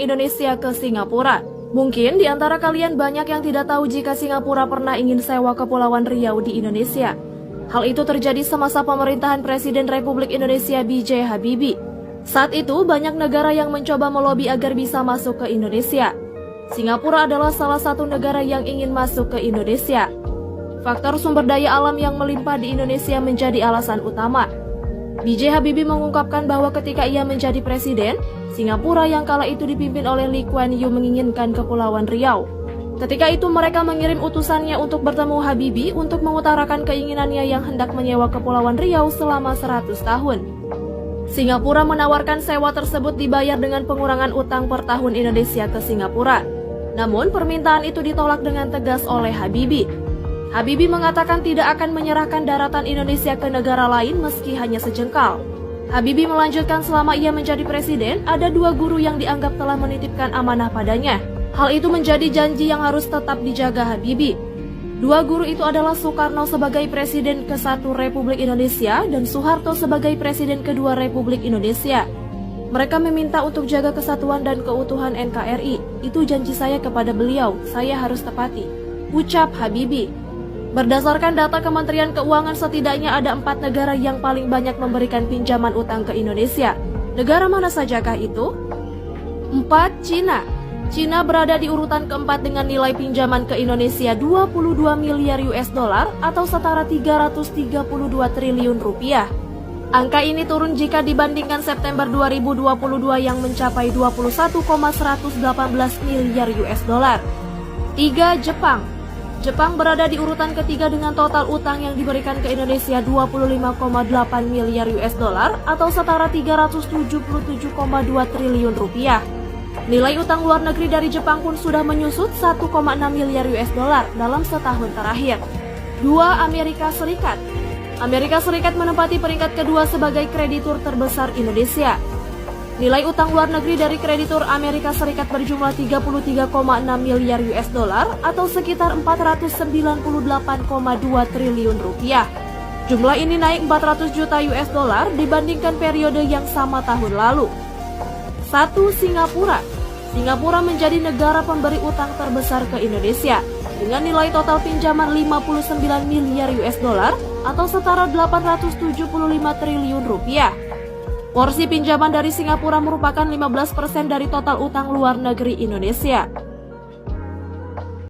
Indonesia ke Singapura. Mungkin di antara kalian banyak yang tidak tahu jika Singapura pernah ingin sewa Kepulauan Riau di Indonesia. Hal itu terjadi semasa pemerintahan Presiden Republik Indonesia B.J. Habibie. Saat itu banyak negara yang mencoba melobi agar bisa masuk ke Indonesia. Singapura adalah salah satu negara yang ingin masuk ke Indonesia. Faktor sumber daya alam yang melimpah di Indonesia menjadi alasan utama. B.J. Habibie mengungkapkan bahwa ketika ia menjadi presiden, Singapura yang kala itu dipimpin oleh Lee Kuan Yew menginginkan Kepulauan Riau. Ketika itu mereka mengirim utusannya untuk bertemu Habibie untuk mengutarakan keinginannya yang hendak menyewa Kepulauan Riau selama 100 tahun. Singapura menawarkan sewa tersebut dibayar dengan pengurangan utang per tahun Indonesia ke Singapura. Namun permintaan itu ditolak dengan tegas oleh Habibie. Habibie mengatakan tidak akan menyerahkan daratan Indonesia ke negara lain meski hanya sejengkal. Habibie melanjutkan selama ia menjadi presiden, ada 2 guru yang dianggap telah menitipkan amanah padanya. Hal itu menjadi janji yang harus tetap dijaga Habibie. 2 guru itu adalah Soekarno sebagai Presiden ke-1 Republik Indonesia dan Soeharto sebagai Presiden ke-2 Republik Indonesia. Mereka meminta untuk jaga kesatuan dan keutuhan NKRI. Itu janji saya kepada beliau, saya harus tepati, ucap Habibie. Berdasarkan data Kementerian Keuangan, setidaknya ada 4 negara yang paling banyak memberikan pinjaman utang ke Indonesia. Negara mana sajakah itu? 4. Cina. Cina berada di urutan keempat dengan nilai pinjaman ke Indonesia 22 miliar US dollar atau setara 332 triliun rupiah. Angka ini turun jika dibandingkan September 2022 yang mencapai 21,118 miliar US dollar. 3. Jepang. Jepang berada di urutan ketiga dengan total utang yang diberikan ke Indonesia 25,8 miliar US dollar atau setara 377,2 triliun rupiah. Nilai utang luar negeri dari Jepang pun sudah menyusut 1,6 miliar US dollar dalam setahun terakhir. 2. Amerika Serikat. Amerika Serikat menempati peringkat kedua sebagai kreditur terbesar Indonesia. Nilai utang luar negeri dari kreditur Amerika Serikat berjumlah 33,6 miliar US dollar atau sekitar 498,2 triliun rupiah. Jumlah ini naik 400 juta US dollar dibandingkan periode yang sama tahun lalu. 1. Singapura. Singapura menjadi negara pemberi utang terbesar ke Indonesia dengan nilai total pinjaman 59 miliar US dollar atau setara 875 triliun rupiah. Porsi pinjaman dari Singapura merupakan 15% dari total utang luar negeri Indonesia.